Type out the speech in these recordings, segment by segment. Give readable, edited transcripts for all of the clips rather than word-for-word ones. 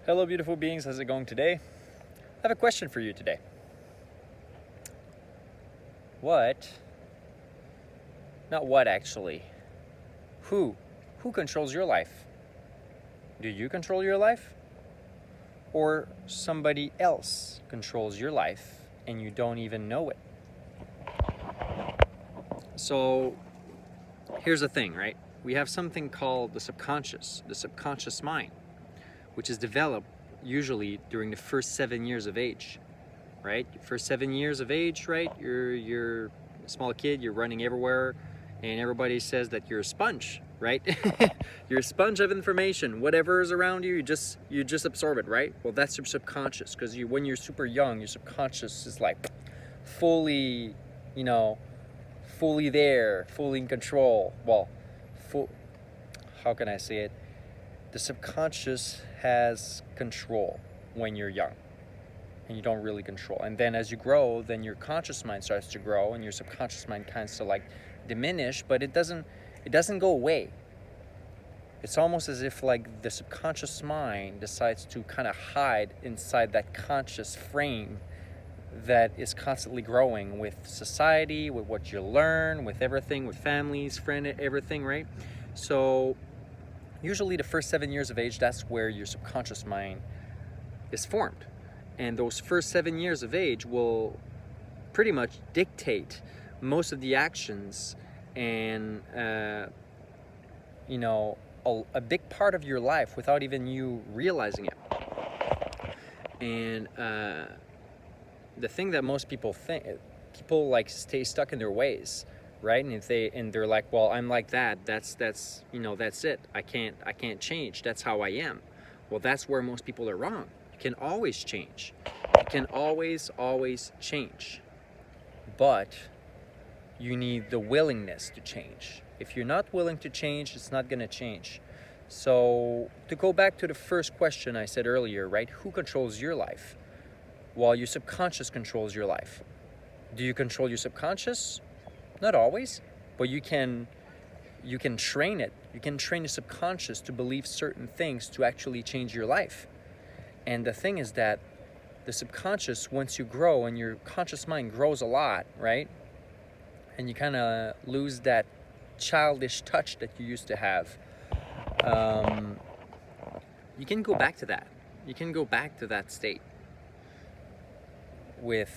Hello beautiful beings, how's it going today? I have a question for you today. Not what actually, who controls your life? Do you control your life? Or somebody else controls your life and you don't even know it? So here's the thing, right? We have something called the subconscious mind, which is developed usually during the first 7 years of age, right? First 7 years of age, right? You're a small kid, you're running everywhere, and everybody says that you're a sponge, right? You're a sponge of information. Whatever is around you, you just absorb it, right? Well, that's your subconscious, because when you're super young, your subconscious is like fully, fully there, fully in control. Well, how can I say it? The subconscious has control when you're young and you don't really control. And then as you grow, then your conscious mind starts to grow and your subconscious mind kind of like diminish, but it doesn't go away. It's almost as if like the subconscious mind decides to kind of hide inside that conscious frame that is constantly growing with society, with what you learn, with everything, with families, friends, everything, right? So usually the first 7 years of age, that's where your subconscious mind is formed. And those first 7 years of age will pretty much dictate most of the actions and, a big part of your life without even you realizing it. And the thing that most people think, people like stay stuck in their ways, right? And they're like, well, I'm like that. That's it. I can't change. That's how I am. Well, that's where most people are wrong. You can always change. You can always change. But you need the willingness to change. If you're not willing to change, it's not going to change. So to go back to the first question I said earlier, right? Who controls your life? Well, your subconscious controls your life. Do you control your subconscious? Not always, but you can train it. You can train your subconscious to believe certain things to actually change your life. And the thing is that the subconscious, once you grow and your conscious mind grows a lot, right? And you kind of lose that childish touch that you used to have. You can go back to that. You can go back to that state with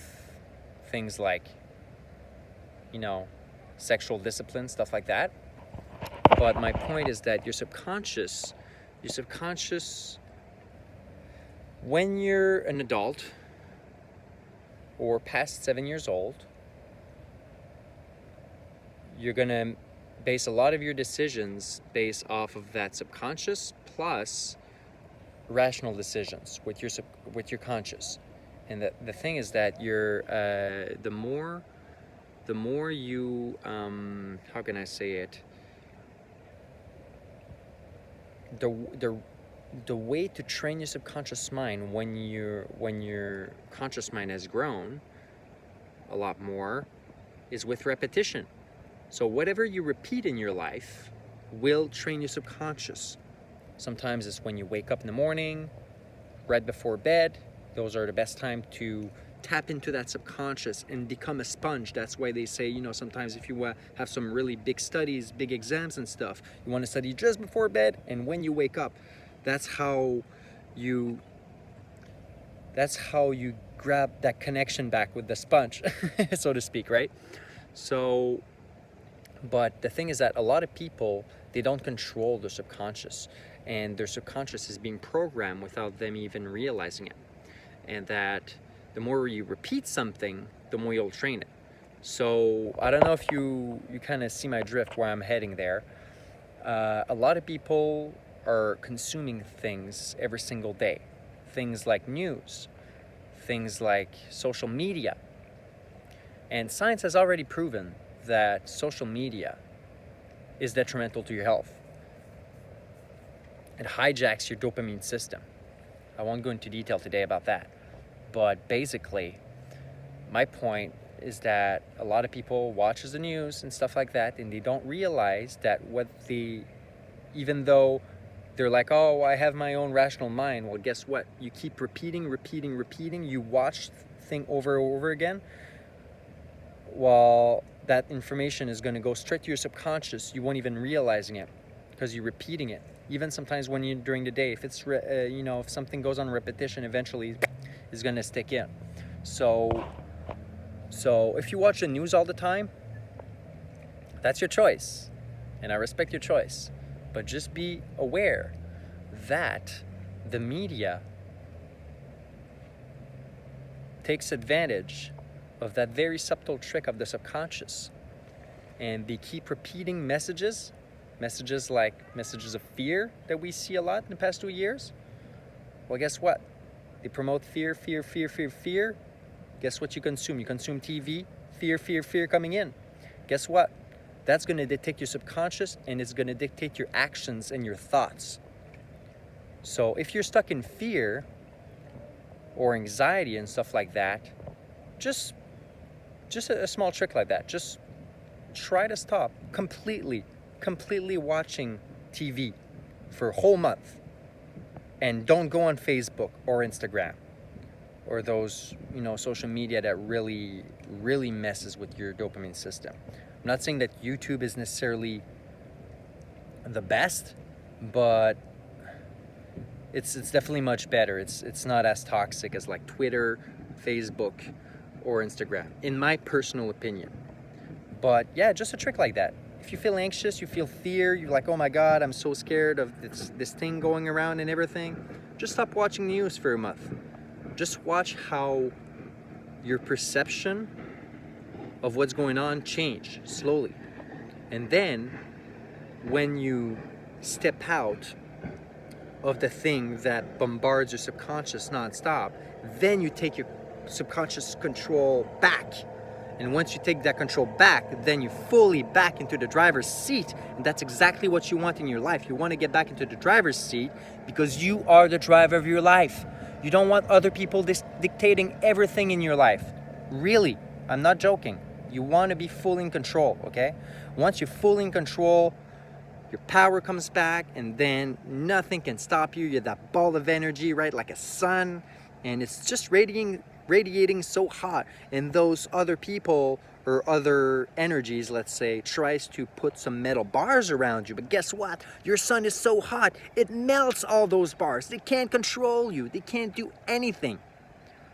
things like, sexual discipline, stuff like that. But my point is that your subconscious, when you're an adult or past 7 years old, you're gonna base a lot of your decisions based off of that subconscious plus rational decisions with your conscious. And the thing is that you're the more you how can I say it, the way to train your subconscious mind when your conscious mind has grown a lot more is with repetition. So whatever you repeat in your life will train your subconscious. Sometimes it's when you wake up in the morning, right before bed. Those are the best time to tap into that subconscious and become a sponge. That's why they say, sometimes if you have some really big studies, big exams and stuff, you want to study just before bed and when you wake up. That's how you grab that connection back with the sponge, so to speak, right? So, but the thing is that a lot of people, they don't control their subconscious, and their subconscious is being programmed without them even realizing it. And that the more you repeat something, the more you'll train it. So I don't know if you kind of see my drift where I'm heading there. A lot of people are consuming things every single day. Things like news, things like social media. And science has already proven that social media is detrimental to your health. It hijacks your dopamine system. I won't go into detail today about that. But basically, my point is that a lot of people watches the news and stuff like that, and they don't realize that even though They're like, oh, I have my own rational mind. Well, guess what? You keep repeating. You watch thing over and over again. Well, that information is going to go straight to your subconscious. You won't even realizing it because you're repeating it. Even sometimes when you're during the day, if it's if something goes on repetition, eventually it's going to stick in. So if you watch the news all the time, that's your choice, and I respect your choice. But just be aware that the media takes advantage of that very subtle trick of the subconscious, and they keep repeating messages like messages of fear that we see a lot in the past 2 years. Well, guess what? They promote fear. Guess what you consume? You consume TV. Fear coming in. Guess what? That's going to dictate your subconscious, and it's going to dictate your actions and your thoughts. So if you're stuck in fear or anxiety and stuff like that, just a small trick like that. Just try to stop completely watching TV for a whole month, and don't go on Facebook or Instagram or those social media that really messes with your dopamine system. I'm not saying that YouTube is necessarily the best, but it's definitely much better. It's not as toxic as like Twitter, Facebook, or Instagram, in my personal opinion. But yeah, just a trick like that. If you feel anxious, you feel fear, you're like, oh my God, I'm so scared of this thing going around and everything, just stop watching news for a month. Just watch how your perception of what's going on change slowly. And then when you step out of the thing that bombards your subconscious nonstop, then you take your subconscious control back. And once you take that control back, then you fully back into the driver's seat. And that's exactly what you want in your life. You want to get back into the driver's seat because you are the driver of your life. You don't want other people dictating everything in your life. Really, I'm not joking. You want to be fully in control, okay? Once you're fully in control, your power comes back, and then nothing can stop you. You're that ball of energy, right? Like a sun, and it's just radiating so hot. And those other people or other energies, let's say, tries to put some metal bars around you. But guess what? Your sun is so hot, it melts all those bars. They can't control you. They can't do anything.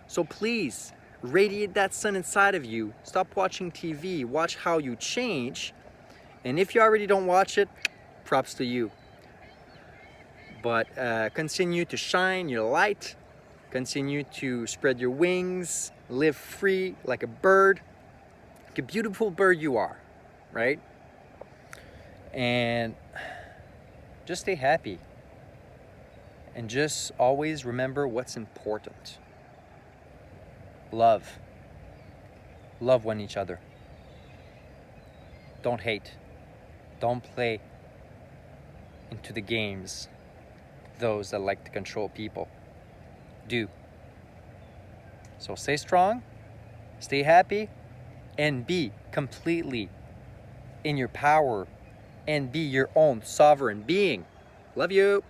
So please, radiate that sun inside of you. Stop watching TV. Watch how you change. And if you already don't watch it, props to you. But continue to shine your light. Continue to spread your wings. Live free like a bird. Like a beautiful bird you are, right? And just stay happy. And just always remember what's important. Love. Love one each other. Don't hate. Don't play into the games those that like to control people do. So stay strong, stay happy, and be completely in your power and be your own sovereign being. Love you.